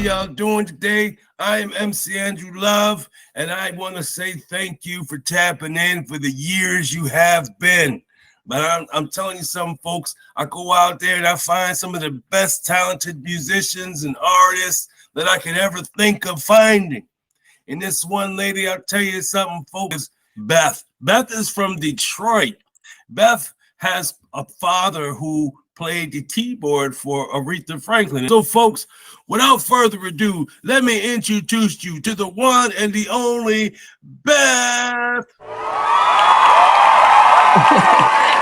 y'all doing today? I am MC Andrew Love, and I want to say thank you for tapping in for the years you have been. But I'm telling you something, folks. I go out there and I find some of the best talented musicians and artists that I could ever think of finding. And this one lady, I'll tell you something, folks, is Beth. Beth is from Detroit. Beth has a father who played the keyboard for Aretha Franklin. So, folks, without further ado, let me introduce you to the one and the only Beth.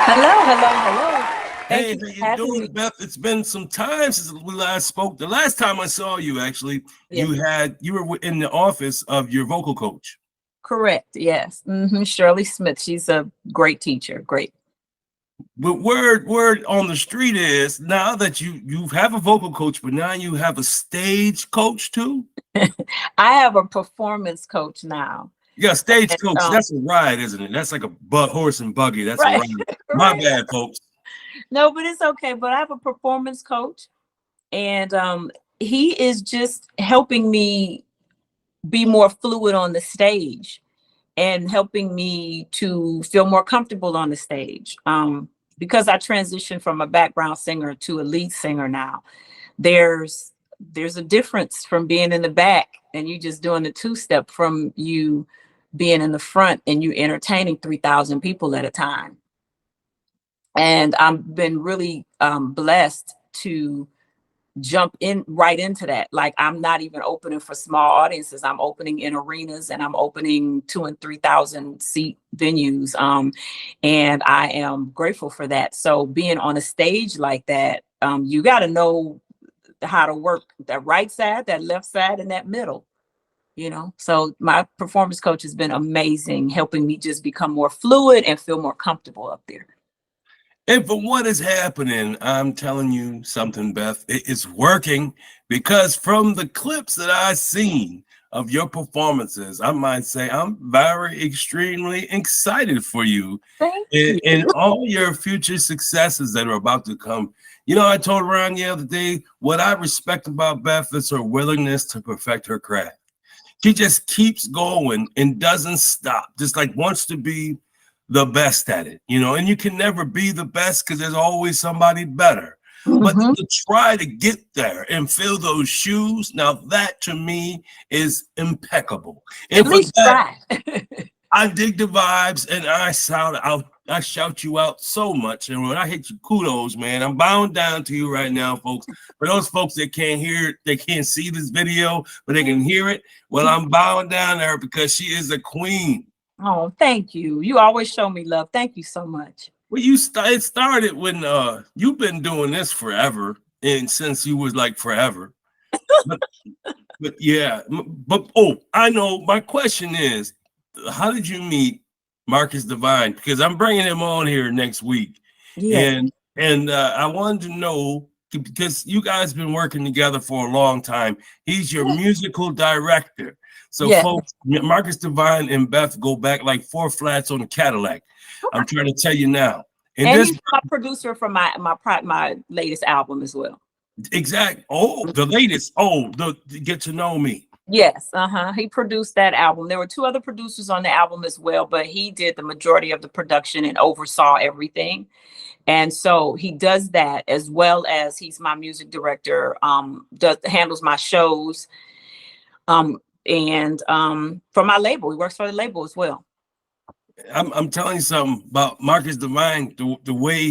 Hello. Hey, how you doing, Beth? It's been some time since we last spoke. The last time I saw you, actually, you were in the office of your vocal coach. Correct. Yes. Shirley Smith. She's a great teacher. Great. But word on the street is now that you have a vocal coach, but now you have a stage coach too. I have a performance coach now. Yeah, stage coach. That's a ride, isn't it? That's like a horse and buggy. That's right. A ride. My bad, folks. No, but it's okay. But I have a performance coach, and he is just helping me be more fluid on the stage and helping me to feel more comfortable on the stage. Because I transitioned from a background singer to a lead singer now, there's a difference from being in the back and you just doing the two-step from you being in the front and you entertaining 3,000 people at a time. And I've been really blessed to jump in right into that. Like, I'm not even opening for small audiences. I'm opening in arenas and I'm opening 2,000 and 3,000 seat venues. And I am grateful for that. So being on a stage like that, you got to know how to work that right side, that left side, and that middle, So my performance coach has been amazing, helping me just become more fluid and feel more comfortable up there. And for what is happening, I'm telling you something, Beth, it's working, because from the clips that I've seen of your performances, I might say I'm very extremely excited for you. Thank you. And all your future successes that are about to come. I told Ron the other day, what I respect about Beth is her willingness to perfect her craft. She just keeps going and doesn't stop, just like wants to be the best at it, and you can never be the best because there's always somebody better. But to try to get there and fill those shoes, now that to me is impeccable. And for that, I dig the vibes and I shout you out so much. And when I hit you, kudos, man. I'm bowing down to you right now, folks. For those folks that can't hear it, they can't see this video, but they can hear it. Well, I'm bowing down to her because she is a queen. Oh, thank you. You always show me love. Thank you so much. Well, it started when you've been doing this forever, and since you was like forever. but I know. My question is, how did you meet Marcus Divine? Because I'm bringing him on here next week, and I wanted to know, because you guys been working together for a long time. He's your musical director. So, folks, Marcus Divine and Beth go back like 4 flats on a Cadillac. I'm trying to tell you now. And he's my producer for my latest album as well. Exactly. Oh, the latest. Oh, the Get to Know Me. Yes. He produced that album. There were 2 other producers on the album as well, but he did the majority of the production and oversaw everything. And so he does that, as well as he's my music director, handles my shows. And for my label, he works for the label as well. I'm telling you something about Marcus Divine. The way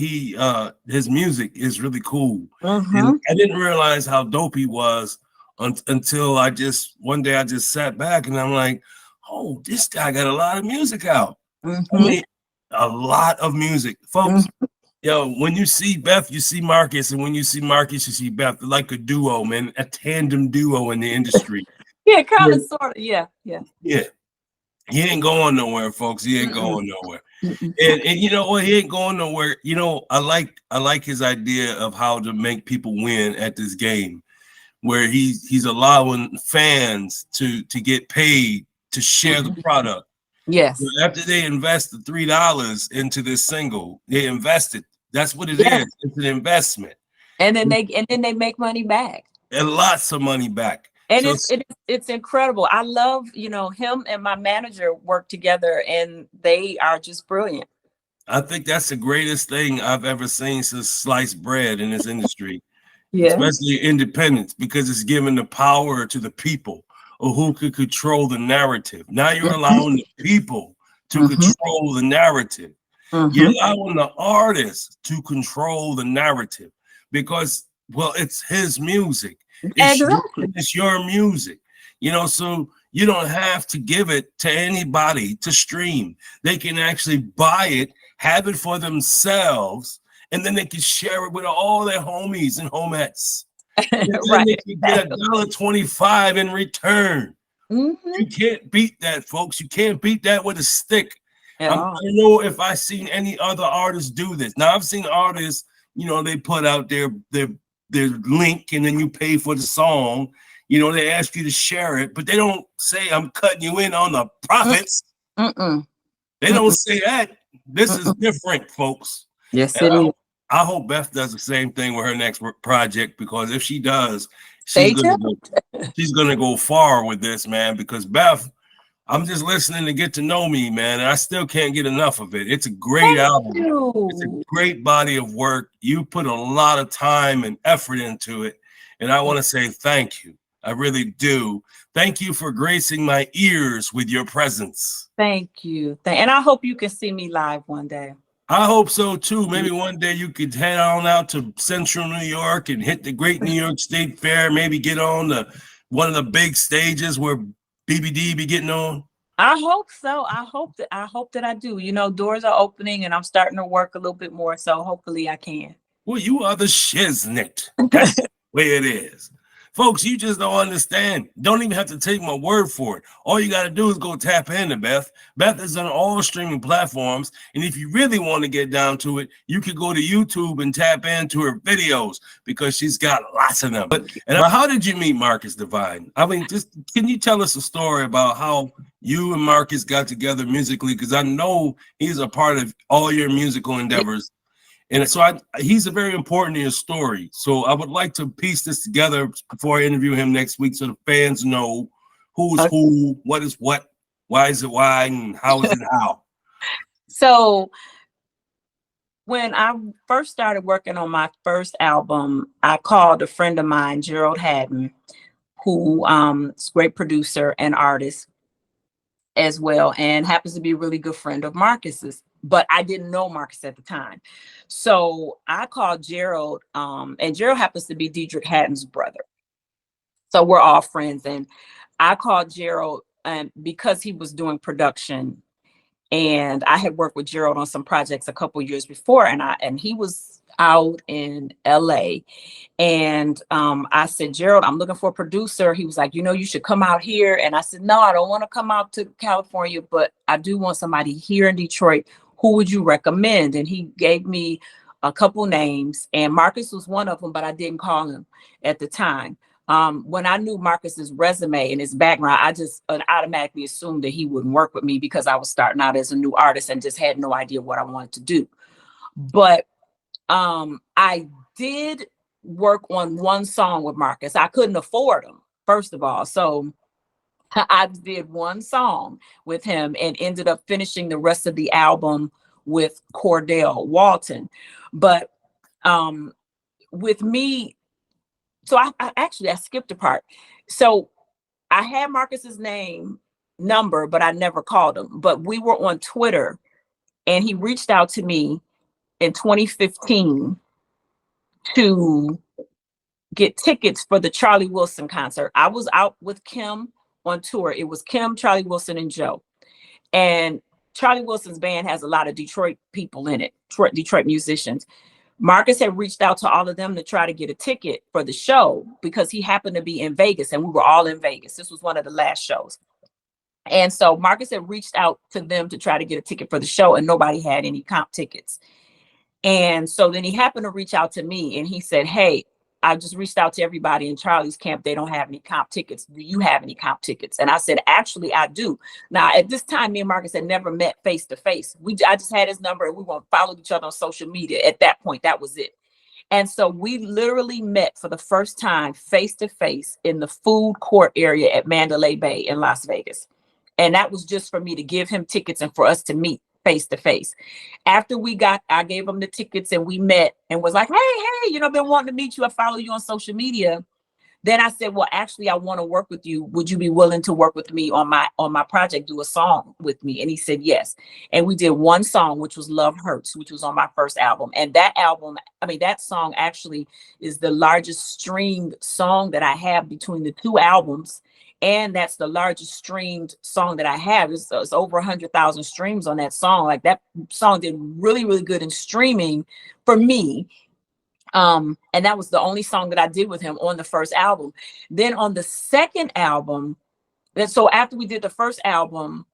his music is really cool. And I didn't realize how dope he was until one day I just sat back and I'm like, oh, this guy got a lot of music out. I mean, a lot of music, folks. When you see Beth, you see Marcus, and when you see Marcus, you see Beth. They're like a duo, man, a tandem duo in the industry. Yeah, kind of, sort of. Yeah. He ain't going nowhere, folks. He ain't going nowhere. And you know what? He ain't going nowhere. I like his idea of how to make people win at this game, where he's allowing fans to get paid to share the product. Yes. So after they invest the $3 into this single, they invested. That's what it is. It's an investment. And then they make money back. And lots of money back. And So it's incredible. I love, him and my manager work together, and they are just brilliant. I think that's the greatest thing I've ever seen since sliced bread in this industry, Yeah. especially independence, because it's giving the power to the people or who could control the narrative. Now you're allowing the people to control the narrative. You're allowing the artist to control the narrative because, well, it's his music. It's your music, so you don't have to give it to anybody to stream. They can actually buy it, have it for themselves, and then they can share it with all their homies and homettes. And then they can get $1.25 in return. You can't beat that, folks. You can't beat that with a stick. I don't know if I've seen any other artists do this. Now, I've seen artists, they put out their link and then you pay for the song. They ask you to share it, but they don't say, I'm cutting you in on the profits. They don't say that. This is different, folks. Yes, it is. I hope Beth does the same thing with her next project, because if she does, she's gonna go far with this, man. Because Beth, I'm just listening to get to know me, man, and I still can't get enough of it. It's a great album. It's a great body of work. You put a lot of time and effort into it, and I want to say thank you. I really do. Thank you for gracing my ears with your presence. Thank you. And I hope you can see me live one day. I hope so too. Maybe one day you could head on out to Central New York and hit the Great New York State Fair. Maybe get on one of the big stages where BBD be getting on. I hope so. I hope that I do. Doors are opening and I'm starting to work a little bit more. So hopefully I can. Well, you are the shiznit. That's the way it is. Folks, you just don't understand. Don't even have to take my word for it. All you got to do is go tap into Beth. Beth is on all streaming platforms. And if you really want to get down to it, you can go to YouTube and tap into her videos, because she's got lots of them. And how did you meet Marcus Divine? I mean, can you tell us a story about how you and Marcus got together musically? Because I know he's a part of all your musical endeavors. And so he's a very important in your story. So I would like to piece this together before I interview him next week, so the fans know who's who, what is what, why is it why, and how is it how. So when I first started working on my first album, I called a friend of mine, Gerald Haddon, who is a great producer and artist as well, and happens to be a really good friend of Marcus's. But I didn't know Marcus at the time. So I called Gerald, and Gerald happens to be Dietrich Haddon's brother. So we're all friends. And I called Gerald because he was doing production. And I had worked with Gerald on some projects a couple years before, and he was out in LA. And I said, Gerald, I'm looking for a producer. He was like, you should come out here. And I said, no, I don't want to come out to California, but I do want somebody here in Detroit. Who would you recommend? And he gave me a couple names, and Marcus was one of them, but I didn't call him at the time. When I knew Marcus's resume and his background, I just automatically assumed that he wouldn't work with me, because I was starting out as a new artist and just had no idea what I wanted to do. But I did work on one song with Marcus. I couldn't afford him, first of all. So I did one song with him and ended up finishing the rest of the album with Cordell Walton. But with me, so I skipped a part. So I had Marcus's number, but I never called him. But we were on Twitter, and he reached out to me in 2015 to get tickets for the Charlie Wilson concert. I was out with Kim on tour. It was Kim, Charlie Wilson, and Joe. And Charlie Wilson's band has a lot of Detroit people in it, Detroit musicians. Marcus had reached out to all of them to try to get a ticket for the show, because he happened to be in Vegas, and we were all in Vegas. This was one of the last shows. And so Marcus had reached out to them to try to get a ticket for the show, and nobody had any comp tickets. And so then he happened to reach out to me, and he said, hey, I just reached out to everybody in Charlie's camp. They don't have any comp tickets. Do you have any comp tickets? And I said, actually, I do. Now, at this time, me and Marcus had never met face to face. I just had his number, and we followed each other on social media. At that point, that was it. And so we literally met for the first time face to face in the food court area at Mandalay Bay in Las Vegas. And that was just for me to give him tickets and for us to meet face to face. After I gave him the tickets and we met and was like, hey, I've been wanting to meet you. I follow you on social media. Then I said, well, actually, I want to work with you. Would you be willing to work with me on my project, do a song with me? And he said, yes. And we did one song, which was Love Hurts, which was on my first album. And that song actually is the largest streamed song that I have between the two albums. And that's the largest streamed song that I have. It's over 100,000 streams on that song. Like, that song did really, really good in streaming for me. And that was the only song that I did with him on the first album. Then on the second album, so after we did the first album,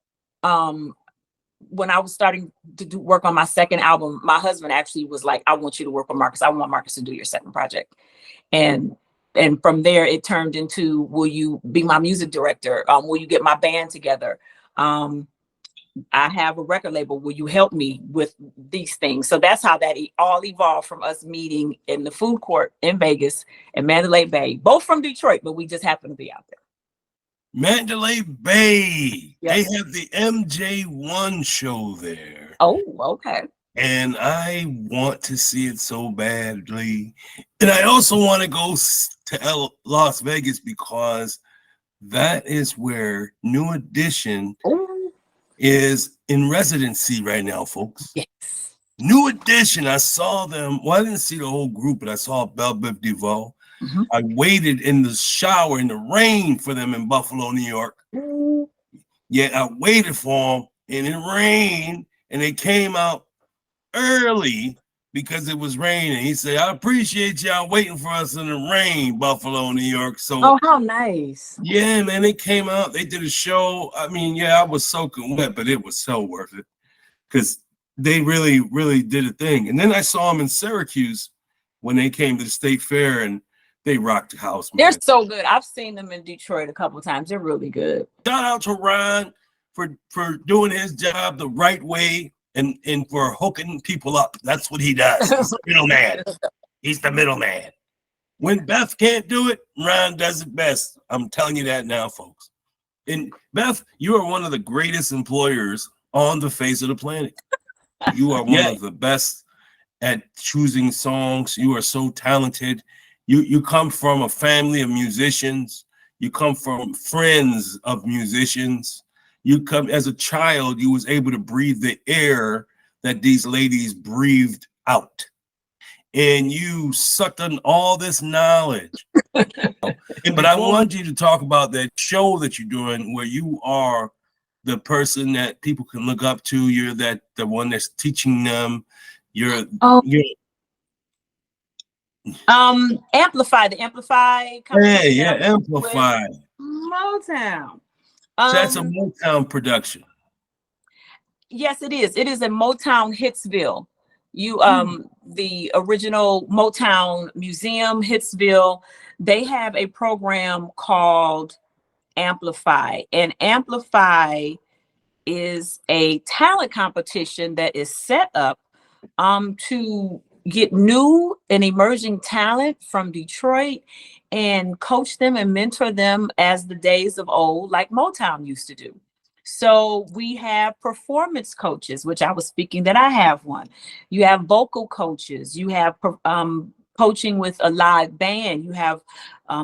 when I was starting to work on my second album, my husband actually was like, I want you to work with Marcus. I want Marcus to do your second project. And from there, it turned into, will you be my music director? Will you get my band together? I have a record label. Will you help me with these things? So that's how that all evolved from us meeting in the food court in Vegas and Mandalay Bay, both from Detroit, but we just happened to be out there. Mandalay Bay. Yes. They have the MJ1 show there. Oh, okay. And I want to see it so badly. And I also want to go to Las Vegas because that is where New Edition is in residency right now, folks. Yes. New Edition. I saw them. Well, I didn't see the whole group, but I saw Belle Biv DeVoe. Mm-hmm. I waited in the shower in the rain for them in Buffalo, New York. Mm-hmm. Yeah, I waited for them, and it rained, and they came out early because it was raining. He said, I appreciate y'all waiting for us in the rain, Buffalo, New York. So, oh, how nice. Yeah, man, they came out, they did a show. I mean, yeah, I was soaking wet, but it was so worth it because they really, really did a thing. And then I saw them in Syracuse when they came to the State Fair, and they rocked the house, man. They're so good. I've seen them in Detroit a couple of times. They're really good. Shout out to Ron for doing his job the right way. And for hooking people up. That's what he does. He's the middleman. He's the middleman. When Beth can't do it, Ron does it best. I'm telling you that now, folks. And Beth, you are one of the greatest employers on the face of the planet. You are one of the best at choosing songs. You are so talented. You come from a family of musicians. You come from friends of musicians. You come as a child, you was able to breathe the air that these ladies breathed out. And you sucked on all this knowledge. But I want you to talk about that show that you're doing where you are the person that people can look up to. You're the one that's teaching them. You're Amplify, the Amplify company. Yeah, Amplify. Motown. So that's a Motown production. Yes, it is. It is in Motown Hitsville. The original Motown Museum, Hitsville, they have a program called Amplify. And Amplify is a talent competition that is set up to get new and emerging talent from Detroit and coach them and mentor them as the days of old, like Motown used to do. So we have performance coaches, which I was speaking that I have one. You have vocal coaches. You have coaching with a live band. You have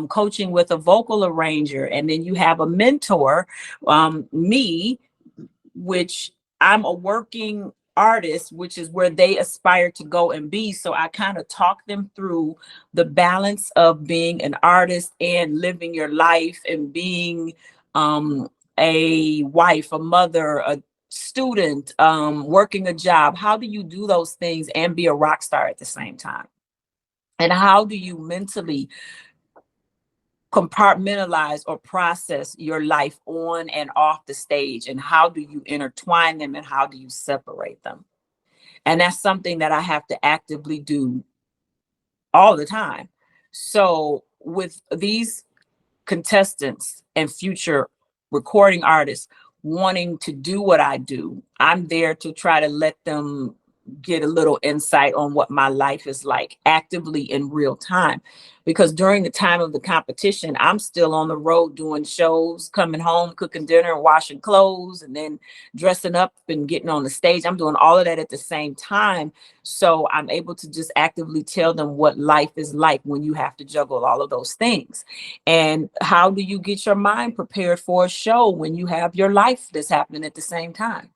coaching with a vocal arranger. And then you have a mentor, me, which I'm a working artist, which is where they aspire to go and be. So I kind of talk them through the balance of being an artist and living your life and being a wife, a mother, a student, working a job. How do you do those things and be a rock star at the same time? And how do you mentally compartmentalize or process your life on and off the stage? And how do you intertwine them and how do you separate them? And that's something that I have to actively do all the time. So with these contestants and future recording artists wanting to do what I do, I'm there to try to let them get a little insight on what my life is like actively in real time. Because during the time of the competition, I'm still on the road doing shows, coming home, cooking dinner, washing clothes, and then dressing up and getting on the stage. I'm doing all of that at the same time. So I'm able to just actively tell them what life is like when you have to juggle all of those things. And how do you get your mind prepared for a show when you have your life that's happening at the same time?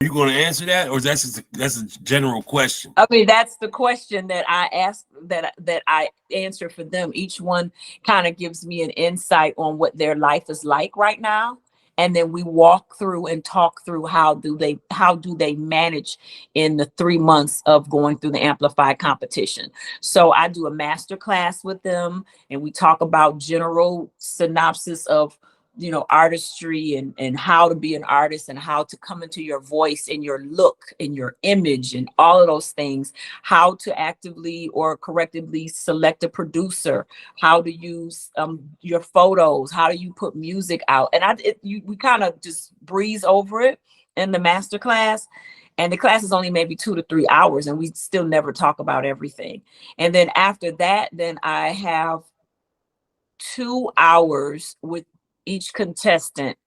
Are you going to answer that, or that's a general question? I mean, that's the question that I ask, that I answer for them. Each one kind of gives me an insight on what their life is like right now, and then we walk through and talk through how do they manage in the 3 months of going through the amplified competition. So I do a master class with them, and we talk about general synopsis of, you know, artistry and how to be an artist and how to come into your voice and your look and your image and all of those things, how to actively or correctively select a producer, how to use your photos, how do you put music out. And we kind of just breeze over it in the master class. And the class is only maybe 2 to 3 hours, and we still never talk about everything. And then after that, then I have 2 hours with each contestant,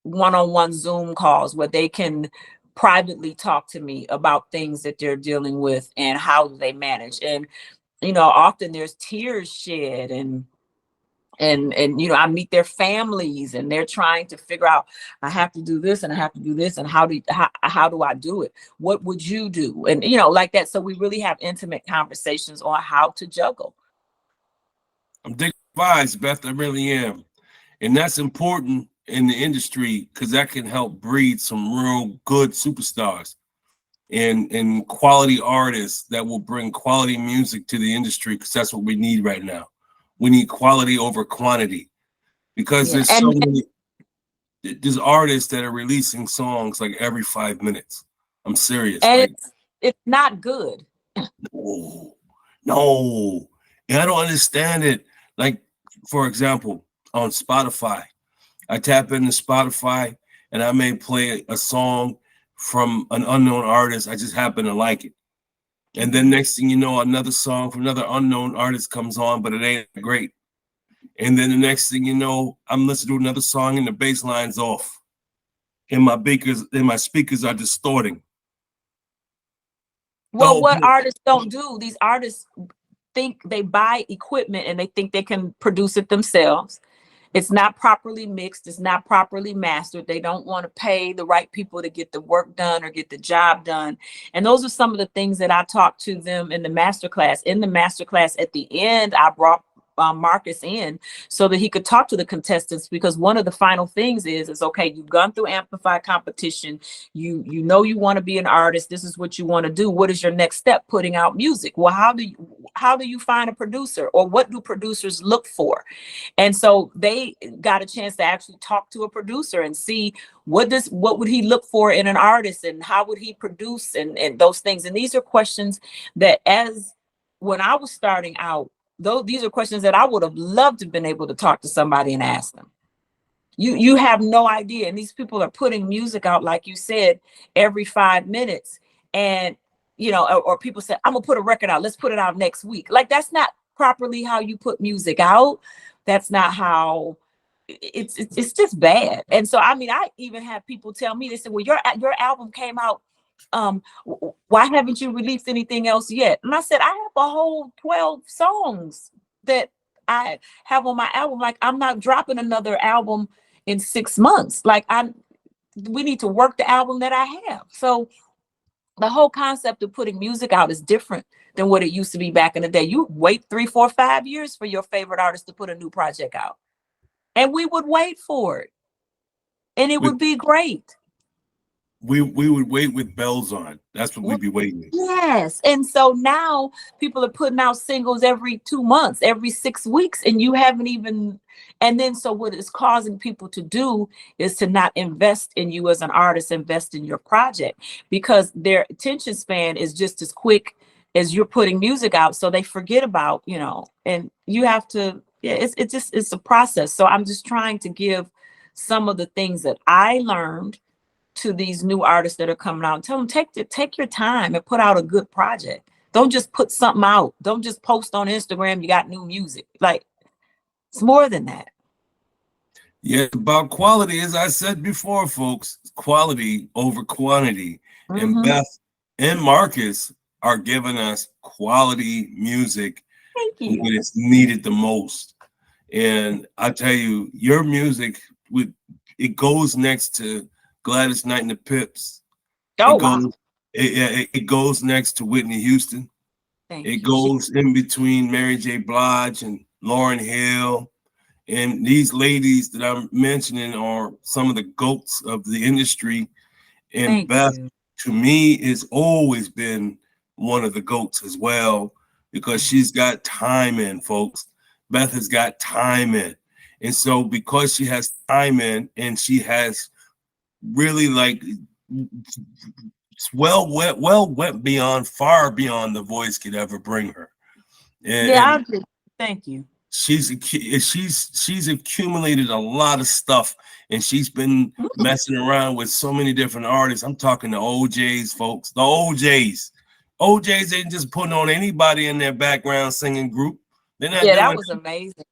one-on-one Zoom calls where they can privately talk to me about things that they're dealing with and how they manage. And, you know, often there's tears shed, and you know, I meet their families and they're trying to figure out, I have to do this and I have to do this, and how do I do it? What would you do? And, you know, like that. So we really have intimate conversations on how to juggle. I'm digging advice, Beth. I really am. And that's important in the industry, because that can help breed some real good superstars and quality artists that will bring quality music to the industry, because that's what we need right now. We need quality over quantity, because there's so many. There's artists that are releasing songs like every 5 minutes. I'm serious. And like, it's not good. No. And I don't understand it. Like, for example, on Spotify, I tap into Spotify and I may play a song from an unknown artist. I just happen to like it. And then next thing you know, another song from another unknown artist comes on, but it ain't great. And then the next thing you know, I'm listening to another song and the bass line's off. And my speakers are distorting. Well, what artists don't do, these artists think they buy equipment and they think they can produce it themselves. It's not properly mixed. It's not properly mastered. They don't want to pay the right people to get the work done or get the job done. And those are some of the things that I talked to them in the masterclass. In the masterclass, at the end, I brought Marcus in so that he could talk to the contestants, because one of the final things is okay, you've gone through amplified competition, you know you want to be an artist, this is what you want to do, what is your next step? Putting out music. Well, how do you find a producer, or what do producers look for? And so they got a chance to actually talk to a producer and see what would he look for in an artist, and how would he produce, and those things. And these are questions that, as when I was starting out, these are questions that I would have loved to have been able to talk to somebody and ask them. You have no idea. And these people are putting music out, like you said, every 5 minutes. And, you know, or people say, I'm gonna put a record out, let's put it out next week. Like, that's not properly how you put music out. That's not how it's just bad. And so, I mean, I even have people tell me, they said, well, your album came out, why haven't you released anything else yet? And I said, I have a whole 12 songs that I have on my album. Like, I'm not dropping another album in 6 months. Like, we need to work the album that I have. So the whole concept of putting music out is different than what it used to be back in the day. You wait 3, 4, 5 years for your favorite artist to put a new project out, and we would wait for it, and it would be great. We would wait with bells on. That's what we'd be waiting. Yes. And so now people are putting out singles every 2 months, every 6 weeks, and you haven't even. And then so what it's causing people to do is to not invest in you as an artist, invest in your project, because their attention span is just as quick as you're putting music out. So they forget about, you know, and you have to, it's a process. So I'm just trying to give some of the things that I learned to these new artists that are coming out and tell them, take your time and put out a good project. Don't just put something out. Don't just post on Instagram you got new music. Like, it's more than that. Yeah, about quality, as I said before, folks, quality over quantity. And Beth and Marcus are giving us quality music when it's needed the most. And I tell you, your music, it goes next to Gladys Knight and the Pips. It goes next to Whitney Houston. It goes in between Mary J. Blige and Lauryn Hill. And these ladies that I'm mentioning are some of the GOATs of the industry. And Beth, to me, has always been one of the GOATs as well, because she's got time in, folks. Beth has got time in. And so because she has time in, and she has really like went beyond, far beyond the voice could ever bring her. And thank you. She's accumulated a lot of stuff, and she's been messing around with so many different artists. I'm talking the OJs, folks. The OJs. OJs ain't just putting on anybody in their background singing group. They're not doing that was amazing.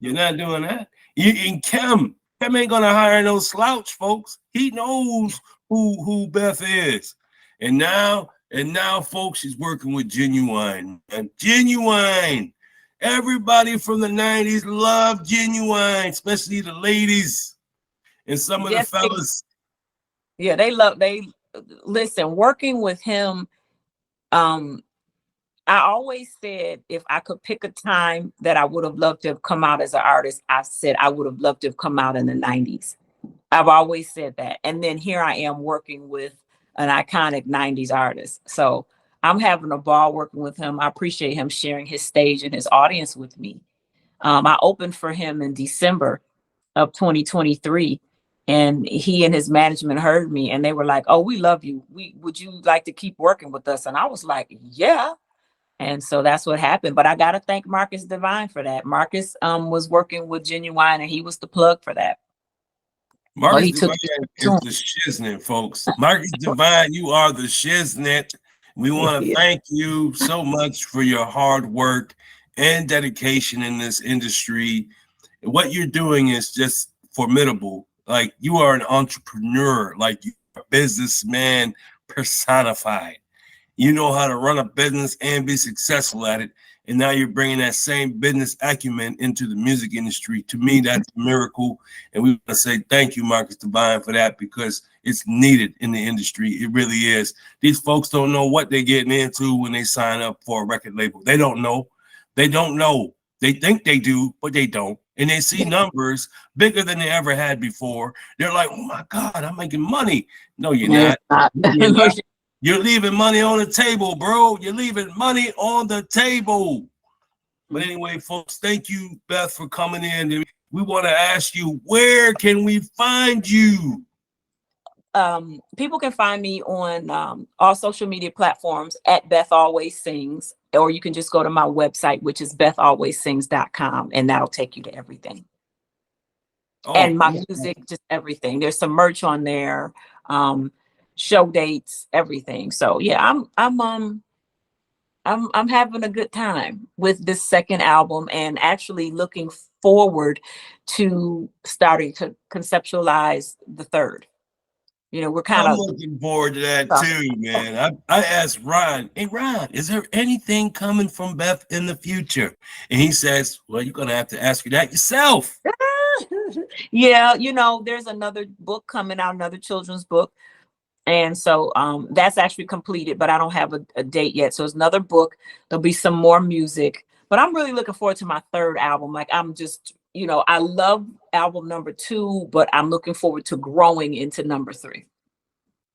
You're not doing that. And Kim ain't gonna hire no slouch, folks. He knows who Beth is. And now, folks, she's working with Genuine. And Genuine. Everybody from the 90s loved Genuine, especially the ladies and some of the fellas. They listen, working with him. I always said if I could pick a time that I would have loved to have come out as an artist, I said I would have loved to have come out in the 90s. I've always said that. And then here I am working with an iconic 90s artist. So I'm having a ball working with him. I appreciate him sharing his stage and his audience with me. I opened for him in December of 2023, and he and his management heard me, and they were like, "Oh, we love you. Would you like to keep working with us?" And I was like, "Yeah." And so that's what happened. But I got to thank Marcus Divine for that. Marcus was working with Genuine, and he was the plug for that. Marcus Divine is the shiznit, folks. Marcus Divine, you are the shiznit. We want to thank you so much for your hard work and dedication in this industry. What you're doing is just formidable. Like, you are an entrepreneur, like you're a businessman personified. You know how to run a business and be successful at it. And now you're bringing that same business acumen into the music industry. To me, that's a miracle. And we want to say thank you, Marcus Divine, for that, because it's needed in the industry. It really is. These folks don't know what they're getting into when they sign up for a record label. They don't know. They don't know. They think they do, but they don't. And they see numbers bigger than they ever had before. They're like, oh, my God, I'm making money. No, you're not. You're not. You're leaving money on the table, bro. You're leaving money on the table. But anyway, folks, thank you, Beth, for coming in. We want to ask you, where can we find you? People can find me on all social media platforms at Beth Always Sings, or you can just go to my website, which is bethalwayssings.com, and that'll take you to everything. And my music, just everything. There's some merch on there. Show dates, everything. So yeah, I'm having a good time with this second album, and actually looking forward to starting to conceptualize the third. You know, we're kind of looking forward to that too, man. I asked Ron, hey Ron, is there anything coming from Beth in the future? And he says, well, you're gonna have to ask you that yourself. Yeah, you know, there's another book coming out, another children's book. And so that's actually completed, but I don't have a date yet. So it's another book. There'll be some more music, but I'm really looking forward to my third album. Like, I'm just, you know, I love album number 2, but I'm looking forward to growing into number 3.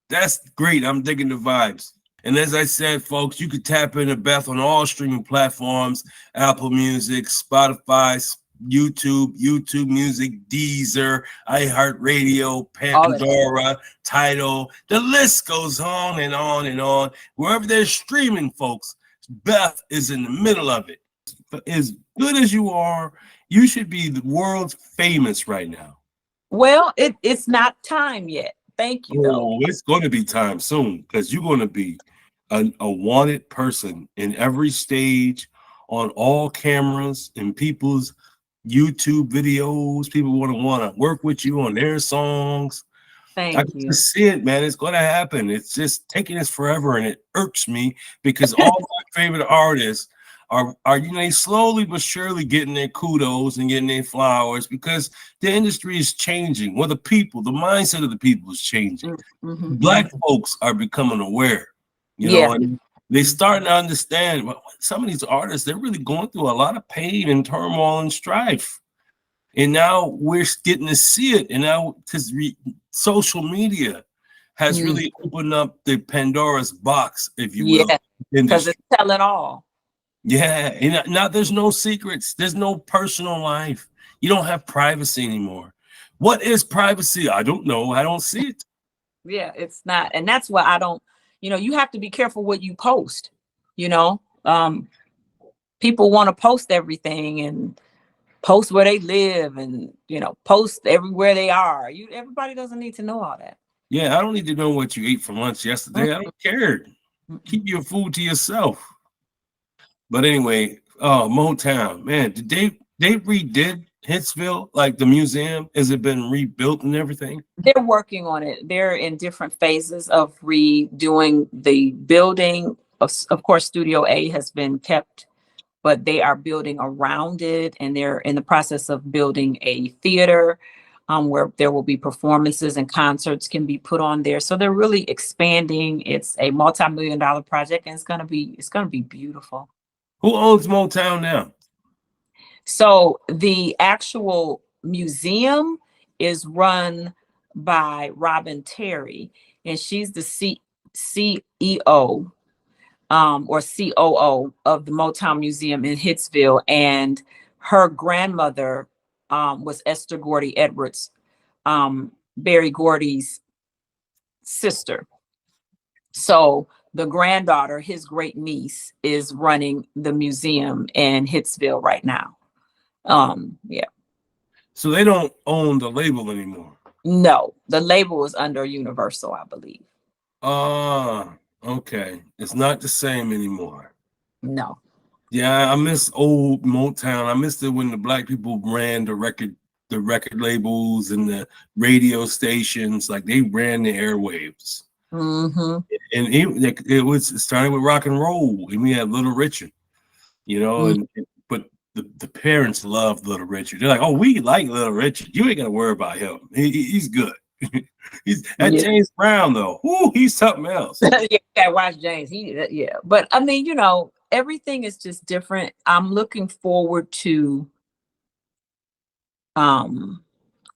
That's great. I'm digging the vibes. And as I said, folks, you can tap into Beth on all streaming platforms: Apple Music, Spotify, YouTube Music, Deezer, iHeartRadio, Pandora, Tidal. The list goes on and on and on. Wherever they're streaming, folks, Beth is in the middle of it. But as good as you are, you should be the world's famous right now. Well, it's not time yet. Thank you, though. Oh, it's going to be time soon because you're going to be a wanted person in every stage, on all cameras, in people's YouTube videos. People want to work with you on their songs. I Thank can you. just see it, man. It's going to happen. It's just taking us forever, and it irks me because all my favorite artists are they slowly but surely getting their kudos and getting their flowers because the industry is changing. Well, the mindset of the people is changing. Mm-hmm. Black folks are becoming aware, and they starting to understand. Well, some of these artists, they're really going through a lot of pain and turmoil and strife. And now we're getting to see it. And now, because social media has really opened up the Pandora's box, if you will. Because it's telling all. Yeah. And now there's no secrets. There's no personal life. You don't have privacy anymore. What is privacy? I don't know. I don't see it. Yeah, it's not. And that's why I don't, you have to be careful what you post, people want to post everything and post where they live and, post everywhere they are. Everybody doesn't need to know all that. Yeah, I don't need to know what you ate for lunch yesterday. I don't care. Keep your food to yourself. But anyway, Motown, man, did they redid Hitsville, like the museum? Has it been rebuilt and everything? They're working on it. They're in different phases of redoing the building. Of course, Studio A has been kept, but they are building around it, and they're in the process of building a theater where there will be performances and concerts can be put on there. So they're really expanding. It's a multi-million-dollar project, and it's gonna be beautiful. Who owns Motown now? So the actual museum is run by Robin Terry, and she's the CEO or COO of the Motown Museum in Hitsville. And her grandmother was Esther Gordy Edwards, Berry Gordy's sister. So the granddaughter, his great niece, is running the museum in Hitsville right now. Yeah. So they don't own the label anymore. No, the label is under Universal, I believe. Okay. It's not the same anymore. No. Yeah, I miss old Motown. I missed it when the black people ran the record labels and the radio stations. Like they ran the airwaves. Mm-hmm. And it started with rock and roll, and we had Little Richard, but the parents loved Little Richard. They're like, oh, we like Little Richard. You ain't gotta worry about him. He's good. James Brown though. Ooh, he's something else. Yeah, watch James. But I mean, everything is just different. I'm looking forward to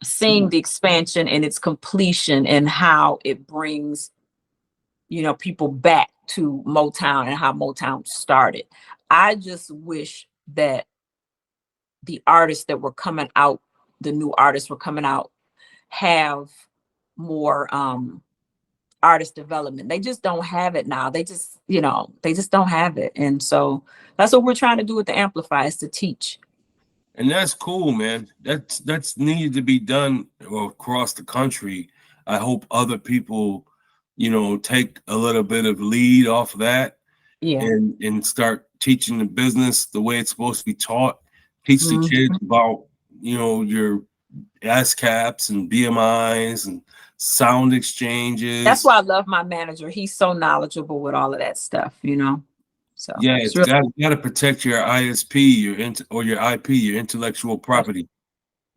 seeing the expansion and its completion and how it brings people back to Motown and how Motown started. I just wish that the artists that were coming out, the new artists were coming out, have more artist development. They just don't have it now. They just don't have it. And so that's what we're trying to do with the Amplify, is to teach. And that's cool, man. That's needed to be done across the country. I hope other people take a little bit of lead off of that, and start teaching the business the way it's supposed to be taught. Teach the kids about, your ASCAPs and BMIs and sound exchanges. That's why I love my manager. He's so knowledgeable with all of that stuff, So yeah, it's you gotta protect your ISP, your IP, your intellectual property.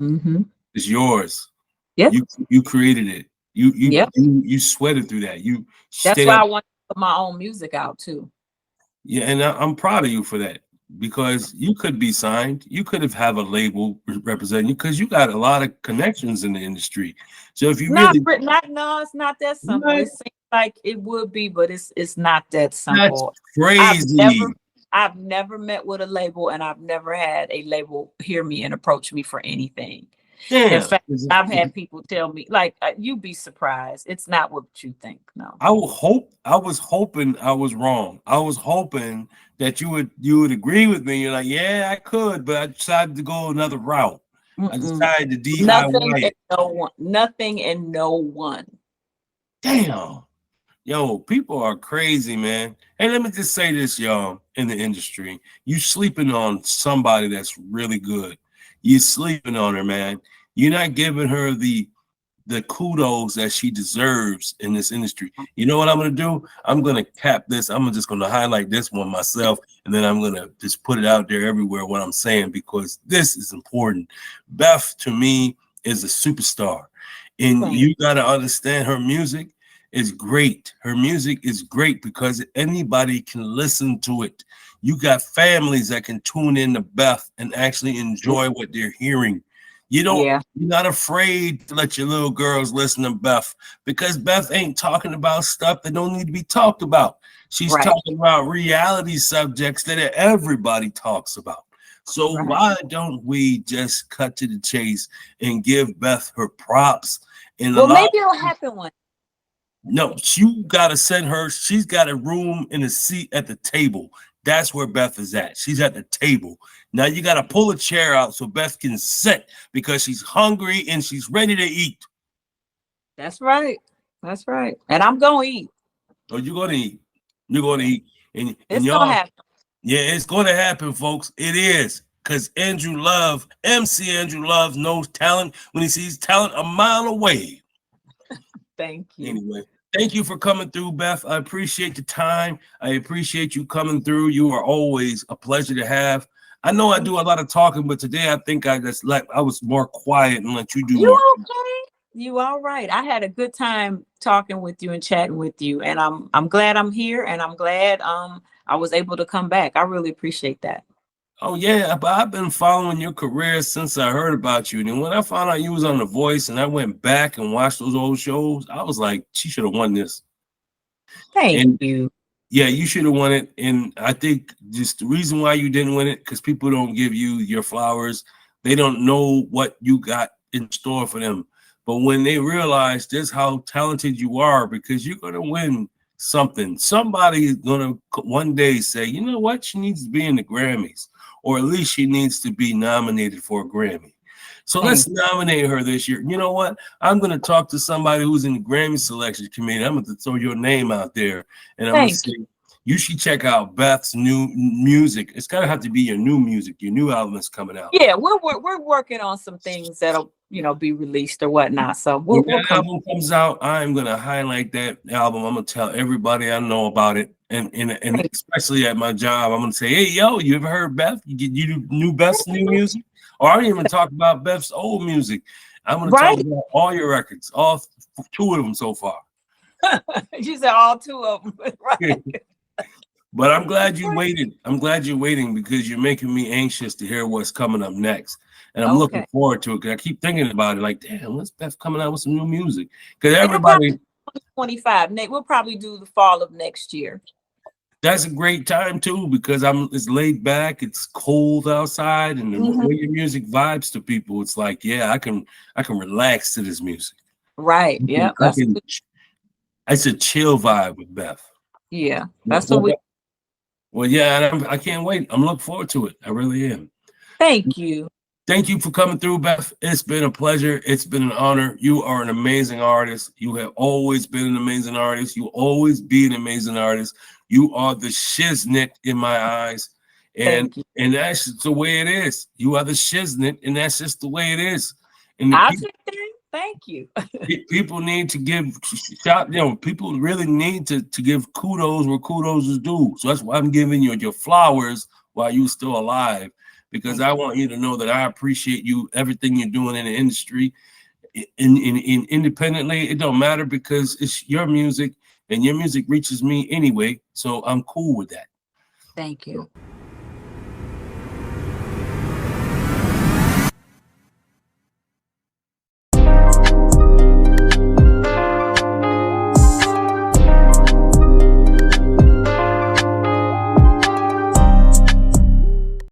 Mm-hmm. It's yours. Yeah, you created it. You sweated through that. That's why I want to put my own music out too. Yeah, and I'm proud of you for that, because you could be signed. You could have a label representing you because you got a lot of connections in the industry. So if you no, it's not that simple. It seems like it would be, but it's not that simple. That's crazy. I've never met with a label, and I've never had a label hear me and approach me for anything. Damn. In fact, I've had people tell me, like, you'd be surprised. It's not what you think. No. I was hoping I was wrong. I was hoping that you would agree with me. You're like, yeah, I could, but I decided to go another route. I decided to DIY. Nothing and no one Damn. Yo, people are crazy, man. Hey, let me just say this, y'all, in the industry. You sleeping on somebody that's really good. You sleeping on her, man. You're not giving her the kudos that she deserves in this industry. You know what I'm gonna do? I'm gonna cap this. I'm just gonna highlight this one myself, and then I'm gonna just put it out there everywhere what I'm saying, because this is important. Beth, to me, is a superstar, and you gotta understand her music is great. Her music is great because anybody can listen to it. You got families that can tune in to Beth and actually enjoy what they're hearing. You don't, You're not afraid to let your little girls listen to Beth, because Beth ain't talking about stuff that don't need to be talked about. She's talking about reality subjects that everybody talks about. So why don't we just cut to the chase and give Beth her props? And maybe it'll happen one. No, you got to send her. She's got a room in a seat at the table. That's where Beth is at. She's at the table. Now you got to pull a chair out so Beth can sit, because she's hungry and she's ready to eat. That's right. That's right. And I'm going to eat. Oh, you're going to eat. You're going to eat. And it's going to happen. Yeah, it's going to happen, folks. It is. Because Andrew Love, MC Andrew Love, knows talent when he sees talent a mile away. Thank you. Anyway. Thank you for coming through, Beth. I appreciate the time. I appreciate you coming through. You are always a pleasure to have. I know I do a lot of talking, but today I think I was more quiet and let you do more. Okay? You all right. I had a good time talking with you and chatting with you, and I'm glad I'm here, and I'm glad I was able to come back. I really appreciate that. Oh yeah, but I've been following your career since I heard about you. And when I found out you was on The Voice and I went back and watched those old shows, I was like, she should have won this. Thank you. Yeah, you should have won it. And I think just the reason why you didn't win it, because people don't give you your flowers. They don't know what you got in store for them. But when they realize just how talented you are, because you're going to win something, somebody is going to one day say, you know what, she needs to be in the Grammys. Or at least she needs to be nominated for a Grammy. So let's nominate her this year. You know what? I'm going to talk to somebody who's in the Grammy selection committee. I'm going to throw your name out there. And I'm going to say, you should check out Beth's new music. It's going to have to be your new music. Your new album is coming out. Yeah, we're working on some things that'll, be released or whatnot. So when that album comes out, I'm going to highlight that album. I'm going to tell everybody I know about it. And especially at my job, I'm going to say, hey, yo, you ever heard Beth? You knew Beth's new music? Or I didn't even talk about Beth's old music. I'm going to talk about all your records, all 2 of them so far. You said all 2 of them, right? But I'm glad you waited. I'm glad you're waiting, because you're making me anxious to hear what's coming up next. And I'm looking forward to it, because I keep thinking about it like, damn, when's Beth coming out with some new music? Because everybody... 25. We'll probably do the fall of next year. That's a great time too, because it's laid back, it's cold outside, and the way your music vibes to people, it's like, yeah, I can relax to this music. Right. Yeah. It's a chill vibe with Beth. Yeah. That's what we. Well, yeah, and I can't wait. I'm looking forward to it. I really am. Thank you. Thank you for coming through, Beth. It's been a pleasure. It's been an honor. You are an amazing artist. You have always been an amazing artist. You will always be an amazing artist. You are the shiznit in my eyes. And that's just the way it is. You are the shiznit, and that's just the way it is. And thank you. People need to give people really need to give kudos where kudos is due. So that's why I'm giving you your flowers while you're still alive. Because I want you to know that I appreciate you, everything you're doing in the industry, in independently. It don't matter, because it's your music, and your music reaches me anyway. So I'm cool with that. Thank you.